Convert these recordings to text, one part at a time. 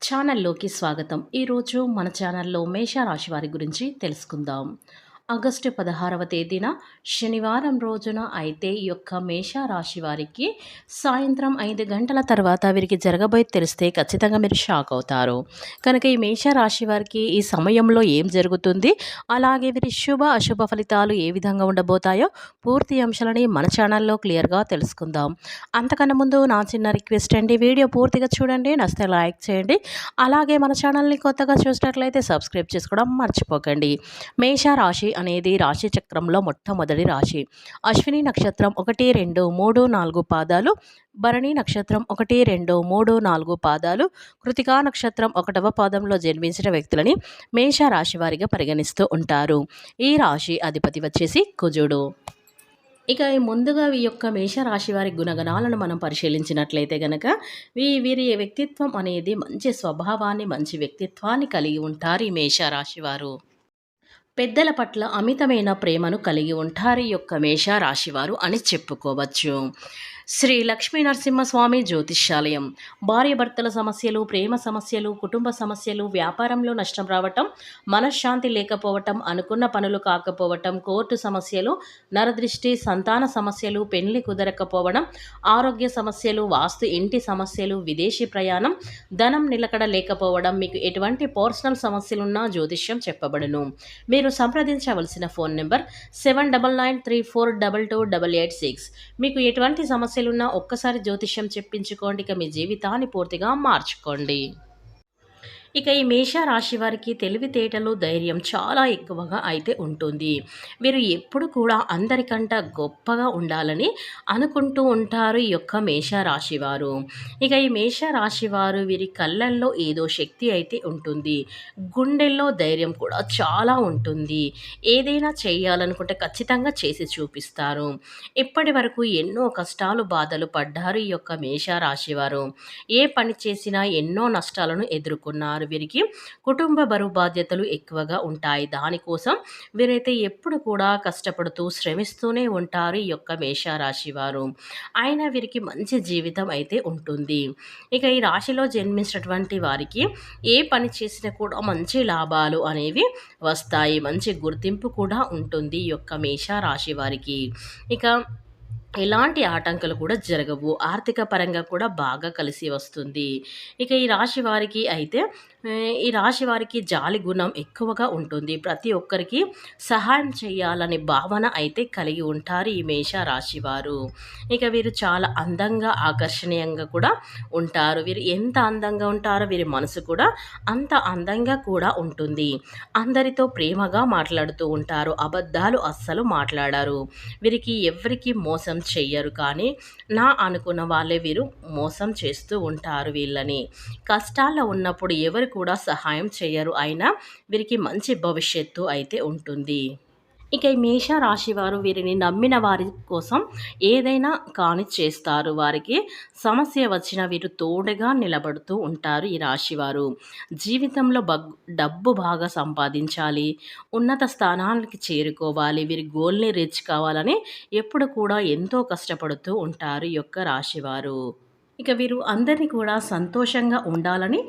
ఛానల్లోకి స్వాగతం. ఈరోజు మన ఛానల్లో మేషరాశి వారి గురించి తెలుసుకుందాం. ఆగస్టు 16వ తేదీన శనివారం రోజున అయితే ఈ యొక్క మేషరాశి వారికి సాయంత్రం 5 గంటల తర్వాత వీరికి జరగబోయేది తెలిస్తే ఖచ్చితంగా మీరు షాక్ అవుతారు. కనుక ఈ మేషరాశి వారికి ఈ సమయంలో ఏం జరుగుతుంది, అలాగే వీరి శుభ అశుభ ఫలితాలు ఏ విధంగా ఉండబోతాయో పూర్తి అంశాలని మన ఛానల్లో క్లియర్గా తెలుసుకుందాం. అంతకన్నా ముందు నా చిన్న రిక్వెస్ట్ అండి, వీడియో పూర్తిగా చూడండి, నచ్చితే లైక్ చేయండి. అలాగే మన ఛానల్ని కొత్తగా చూసినట్లయితే సబ్స్క్రైబ్ చేసుకోవడం మర్చిపోకండి. మేషరాశి అనేది రాశి చక్రంలో మొట్టమొదటి రాశి. అశ్విని నక్షత్రం 1, 2, 3, 4 పాదాలు, భరణి నక్షత్రం 1, 2, 3, 4 పాదాలు, కృతికా నక్షత్రం 1వ పాదంలో జన్మించిన వ్యక్తులని మేషరాశి వారిగా పరిగణిస్తూ ఉంటారు. ఈ రాశి అధిపతి వచ్చేసి కుజుడు. ఇక ముందుగా ఈ యొక్క మేషరాశి వారి గుణగణాలను మనం పరిశీలించినట్లయితే గనక వీరి వ్యక్తిత్వం అనేది మంచి స్వభావాన్ని, మంచి వ్యక్తిత్వాన్ని కలిగి ఉంటారు ఈ మేషరాశి వారు. పెద్దల పట్ల అమితమైన ప్రేమను కలిగి ఉంటారు ఈ యొక్క మేషరాశివారు అని చెప్పుకోవచ్చు. శ్రీ లక్ష్మీ నరసింహస్వామి జ్యోతిష్యాలయం. భార్యాభర్తల సమస్యలు, ప్రేమ సమస్యలు, కుటుంబ సమస్యలు, వ్యాపారంలో నష్టం రావటం, మనశ్శాంతి లేకపోవటం, అనుకున్న పనులు కాకపోవటం, కోర్టు సమస్యలు, నరదృష్టి, సంతాన సమస్యలు, పెళ్లి కుదరకపోవడం, ఆరోగ్య సమస్యలు, వాస్తు ఇంటి సమస్యలు, విదేశీ ప్రయాణం, ధనం నిలకడ లేకపోవడం, మీకు ఎటువంటి పర్సనల్ సమస్యలున్నా జ్యోతిష్యం చెప్పబడును. మీరు సంప్రదించవలసిన ఫోన్ నెంబర్ 7993422886. మీకు ఎటువంటి సమస్యలున్నా ఒక్కసారి జ్యోతిష్యం చెప్పించుకోండి, ఇక మీ జీవితాన్ని పూర్తిగా మార్చుకోండి. ఇక ఈ మేషరాశి వారికి తెలివితేటలు, ధైర్యం చాలా ఎక్కువగా అయితే ఉంటుంది. వీరు ఎప్పుడు కూడా అందరికంట గొప్పగా ఉండాలని అనుకుంటూ ఉంటారు ఈ యొక్క మేషరాశి వారు. ఇక ఈ మేషరాశి వారు వీరి కళ్ళల్లో ఏదో శక్తి అయితే ఉంటుంది. గుండెల్లో ధైర్యం కూడా చాలా ఉంటుంది. ఏదైనా చేయాలనుకుంటే ఖచ్చితంగా చేసి చూపిస్తారు. ఇప్పటి వరకు ఎన్నో కష్టాలు, బాధలు పడ్డారు ఈ యొక్క మేషరాశి వారు. ఏ పని చేసినా ఎన్నో నష్టాలను ఎదుర్కొన్నారు. వీరికి కుటుంబ బరువు బాధ్యతలు ఎక్కువగా ఉంటాయి. దానికోసం వీరైతే ఎప్పుడు కూడా కష్టపడుతూ శ్రమిస్తూనే ఉంటారు ఈ యొక్క మేషరాశి వారు. అయినా వీరికి మంచి జీవితం అయితే ఉంటుంది. ఇక ఈ రాశిలో జన్మించినటువంటి వారికి ఏ పని చేసినా కూడా మంచి లాభాలు అనేవి వస్తాయి. మంచి గుర్తింపు కూడా ఉంటుంది ఈ యొక్క మేషరాశి వారికి. ఇక ఎలాంటి ఆటంకాలు కూడా జరగవు. ఆర్థిక పరంగా కూడా బాగా కలిసి వస్తుంది. ఇక ఈ రాశి వారికి జాలి గుణం ఎక్కువగా ఉంటుంది. ప్రతి ఒక్కరికి సహాయం చేయాలనే భావన అయితే కలిగి ఉంటారు ఈ మేష రాశి వారు. ఇక వీరు చాలా అందంగా, ఆకర్షణీయంగా కూడా ఉంటారు. వీరు ఎంత అందంగా ఉంటారో వీరి మనసు కూడా అంత అందంగా కూడా ఉంటుంది. అందరితో ప్రేమగా మాట్లాడుతూ ఉంటారు. అబద్ధాలు అస్సలు మాట్లాడారు. వీరికి ఎవరికి మోసం చెయ్యరు, కానీ నా అనుకున్న వాళ్ళే వీరు మోసం చేస్తూ ఉంటారు వీళ్ళని. కష్టాల్లో ఉన్నప్పుడు ఎవరు కూడా సహాయం చేయరు. అయినా వీరికి మంచి భవిష్యత్తు అయితే ఉంటుంది. ఇక ఈ మేష రాశి వారు వీరిని నమ్మిన వారి కోసం ఏదైనా కాని చేస్తారు. వారికి సమస్య వచ్చిన వీరు తోడుగా నిలబడుతూ ఉంటారు ఈ రాశివారు. జీవితంలో డబ్బు బాగా సంపాదించాలి, ఉన్నత స్థానానికి చేరుకోవాలి, వీరి గోల్ని రీచ్ కావాలని ఎప్పుడు కూడా ఎంతో కష్టపడుతూ ఉంటారు ఈ యొక్క రాశివారు. ఇక వీరు అందరినీ కూడా సంతోషంగా ఉండాలని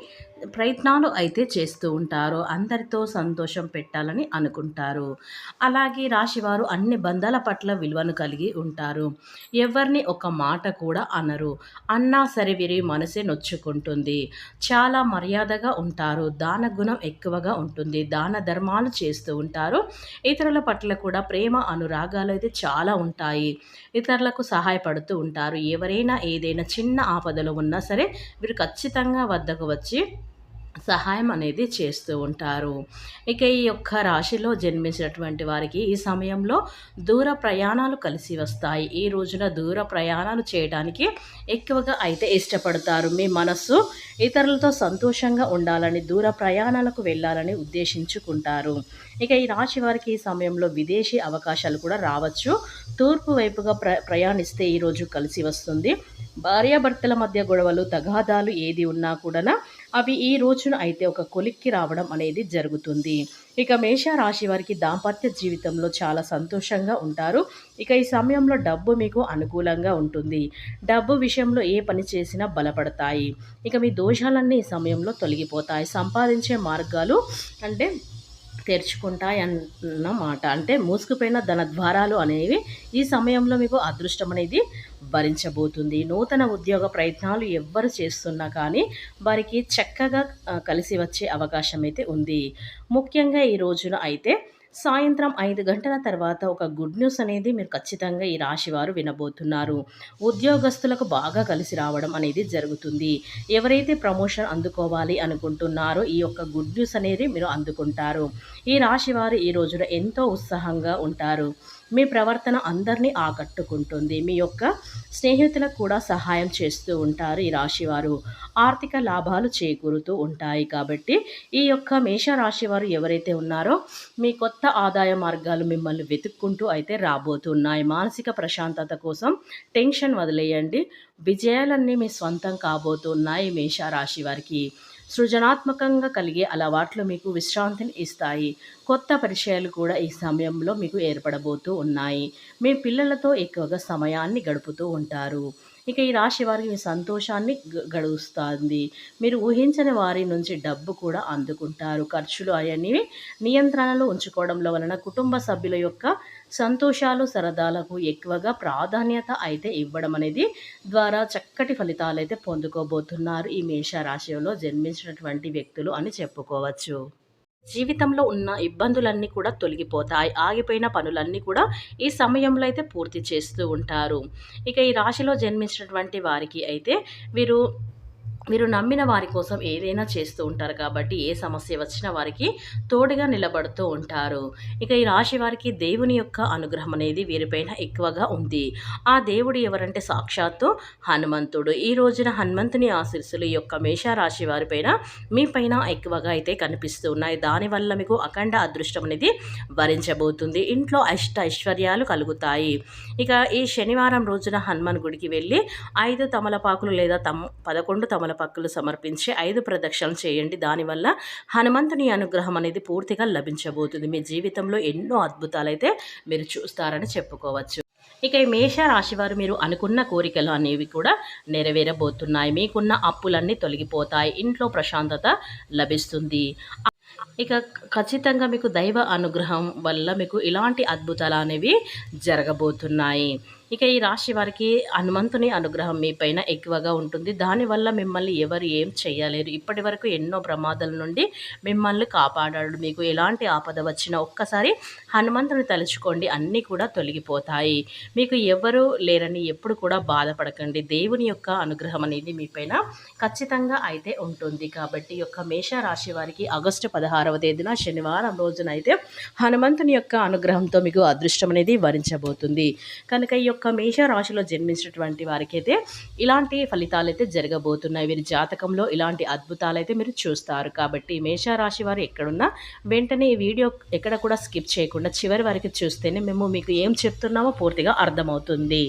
ప్రయత్నాలు అయితే చేస్తూ ఉంటారు. అందరితో సంతోషం పెట్టాలని అనుకుంటారు. అలాగే రాశివారు అన్ని బంధాల పట్ల విలువను కలిగి ఉంటారు. ఎవరిని ఒక మాట కూడా అనరు. అన్నా సరే వీరి మనసే నొచ్చుకుంటుంది. చాలా మర్యాదగా ఉంటారు. దాన గుణం ఎక్కువగా ఉంటుంది. దాన ధర్మాలు చేస్తూ ఉంటారు. ఇతరుల పట్ల కూడా ప్రేమ, అనురాగాలు అయితే చాలా ఉంటాయి. ఇతరులకు సహాయపడుతూ ఉంటారు. ఎవరైనా ఏదైనా చిన్న ఆపదలో ఉన్నా సరే వీరు ఖచ్చితంగా వద్దకు వచ్చి సహాయం అనేది చేస్తూ ఉంటారు. ఇక ఈ యొక్క రాశిలో జన్మించినటువంటి వారికి ఈ సమయంలో దూర ప్రయాణాలు కలిసి వస్తాయి. ఈ రోజున దూర ప్రయాణాలు చేయడానికి ఎక్కువగా అయితే ఇష్టపడతారు. మీ మనస్సు ఇతరులతో సంతోషంగా ఉండాలని, దూర ప్రయాణాలకు వెళ్ళాలని ఉద్దేశించుకుంటారు. ఇక ఈ రాశి వారికి ఈ సమయంలో విదేశీ అవకాశాలు కూడా రావచ్చు. తూర్పు వైపుగా ప్రయాణిస్తే ఈరోజు కలిసి వస్తుంది. భార్యాభర్తల మధ్య గొడవలు, తగాదాలు ఏది ఉన్నా కూడా అవి ఈరోజు రోజున అయితే ఒక కొలిక్కి రావడం అనేది జరుగుతుంది. ఇక మేషరాశి వారికి దాంపత్య జీవితంలో చాలా సంతోషంగా ఉంటారు. ఇక ఈ సమయంలో డబ్బు మీకు అనుకూలంగా ఉంటుంది. డబ్బు విషయంలో ఏ పని చేసినా బలపడతాయి. ఇక మీ దోషాలన్నీ ఈ సమయంలో తొలగిపోతాయి. సంపాదించే మార్గాలు అంటే తెరుచుకుంటాయన్నమాట. అంటే మూసుకుపోయిన ధన ద్వారాలు అనేవి ఈ సమయంలో మీకు అదృష్టం అనేది భరించబోతుంది. నూతన ఉద్యోగ ప్రయత్నాలు ఎవ్వరు చేస్తున్నా కానీ వారికి చక్కగా కలిసి వచ్చే అవకాశం అయితే ఉంది. ముఖ్యంగా ఈ రోజున అయితే సాయంత్రం 5 గంటల తర్వాత ఒక గుడ్ న్యూస్ అనేది మీరు ఖచ్చితంగా ఈ రాశి వారు వినబోతున్నారు. ఉద్యోగస్తులకు బాగా కలిసి రావడం అనేది జరుగుతుంది. ఎవరైతే ప్రమోషన్ అందుకోవాలి అనుకుంటున్నారో ఈ యొక్క గుడ్ న్యూస్ అనేది మీరు అందుకుంటారు. ఈ రాశి వారు ఈ రోజున ఎంతో ఉత్సాహంగా ఉంటారు. మీ ప్రవర్తన అందరినీ ఆకట్టుకుంటుంది. మీ యొక్క స్నేహితులకు కూడా సహాయం చేస్తూ ఉంటారు ఈ రాశివారు. ఆర్థిక లాభాలు చేకూరుతూ ఉంటాయి. కాబట్టి ఈ యొక్క మేషరాశి వారు ఎవరైతే ఉన్నారో మీ కొత్త ఆదాయ మార్గాలు మిమ్మల్ని వెతుక్కుంటూ అయితే రాబోతున్నాయి. మానసిక ప్రశాంతత కోసం టెన్షన్ వదిలేయండి. విజయాలన్నీ మీ స్వంతం కాబోతున్నాయి మేషరాశి వారికి. సృజనాత్మకంగా కలిగే అలవాట్లు మీకు విశ్రాంతిని ఇస్తాయి. కొత్త పరిచయాలు కూడా ఈ సమయంలో మీకు ఏర్పడబోతూ ఉన్నాయి. మీ పిల్లలతో ఎక్కువగా సమయాన్ని గడుపుతూ ఉంటారు. ఇక ఈ రాశి వారికి మీ సంతోషాన్ని గడుస్తుంది. మీరు ఊహించని వారి నుంచి డబ్బు కూడా అందుకుంటారు. ఖర్చులు అవన్నీ నియంత్రణలో ఉంచుకోవడంలో వలన కుటుంబ సభ్యుల యొక్క సంతోషాలు సరదాలకు ఎక్కువగా ప్రాధాన్యత అయితే ఇవ్వడం అనేది ద్వారా చక్కటి ఫలితాలు అయితే పొందుకోబోతున్నారు ఈ మేషరాశిలో జన్మించినటువంటి వ్యక్తులు అని చెప్పుకోవచ్చు. జీవితంలో ఉన్న ఇబ్బందులన్నీ కూడా తొలగిపోతాయి. ఆగిపోయిన పనులన్నీ కూడా ఈ సమయంలో అయితే పూర్తి చేస్తూ ఉంటారు. ఇక ఈ రాశిలో జన్మించినటువంటి వారికి అయితే వీరు మీరు నమ్మిన వారి కోసం ఏదైనా చేస్తూ ఉంటారు కాబట్టి ఏ సమస్య వచ్చినా వారికి తోడుగా నిలబడుతూ ఉంటారు. ఇక ఈ రాశి వారికి దేవుని యొక్క అనుగ్రహం అనేది వీరిపైన ఎక్కువగా ఉంది. ఆ దేవుడు ఎవరంటే సాక్షాత్తు హనుమంతుడు. ఈ రోజున హనుమంతుని ఆశీస్సులు ఈ యొక్క మేషరాశి వారిపైన మీ పైన ఎక్కువగా అయితే కనిపిస్తూ ఉన్నాయి. దానివల్ల మీకు అఖండ అదృష్టం అనేది వరించబోతుంది. ఇంట్లో ఐశ్వర్యాలు కలుగుతాయి. ఇక ఈ శనివారం రోజున హనుమాన్ గుడికి వెళ్ళి 5 తమలపాకులు లేదా 11 తమలపాకులు సమర్పించి 5 ప్రదక్షిణలు చేయండి. దానివల్ల హనుమంతుని అనుగ్రహం అనేది పూర్తిగా లభించబోతుంది. మీ జీవితంలో ఎన్నో అద్భుతాలైతే మీరు చూస్తారని చెప్పుకోవచ్చు. ఇక ఈ మేష రాశివారు మీరు అనుకున్న కోరికలు అనేవి కూడా నెరవేరబోతున్నాయి. మీకున్న అప్పులన్నీ తొలగిపోతాయి. ఇంట్లో ప్రశాంతత లభిస్తుంది. ఇక ఖచ్చితంగా మీకు దైవ అనుగ్రహం వల్ల మీకు ఇలాంటి అద్భుతాలు అనేవి జరగబోతున్నాయి. ఇక ఈ రాశి వారికి హనుమంతుని అనుగ్రహం మీ పైన ఎక్కువగా ఉంటుంది. దానివల్ల మిమ్మల్ని ఎవరు ఏం చేయలేరు. ఇప్పటి వరకు ఎన్నో ప్రమాదాల నుండి మిమ్మల్ని కాపాడాడు. మీకు ఎలాంటి ఆపద వచ్చినా ఒక్కసారి హనుమంతుని తలుచుకోండి, అన్నీ కూడా తొలగిపోతాయి. మీకు ఎవరు లేరని ఎప్పుడు కూడా బాధపడకండి. దేవుని యొక్క అనుగ్రహం అనేది మీ పైన ఖచ్చితంగా అయితే ఉంటుంది. కాబట్టి ఈ యొక్క మేషరాశి వారికి ఆగస్టు 16వ తేదీన శనివారం రోజున అయితే హనుమంతుని యొక్క అనుగ్రహంతో మీకు అదృష్టం అనేది వరించబోతుంది. కనుక ఈ యొక్క మేషరాశిలో జన్మించినటువంటి వారికైతే ఇలాంటి ఫలితాలు అయితే జరగబోతున్నాయి. వీరి జాతకంలో ఇలాంటి అద్భుతాలు అయితే మీరు చూస్తారు. కాబట్టి మేషరాశి వారు ఎక్కడున్నా వెంటనే ఈ వీడియో ఎక్కడ కూడా స్కిప్ చేయకుండా చివరి వరకు చూస్తేనే మేము మీకు ఏం చెప్తున్నామో పూర్తిగా అర్థమవుతుంది.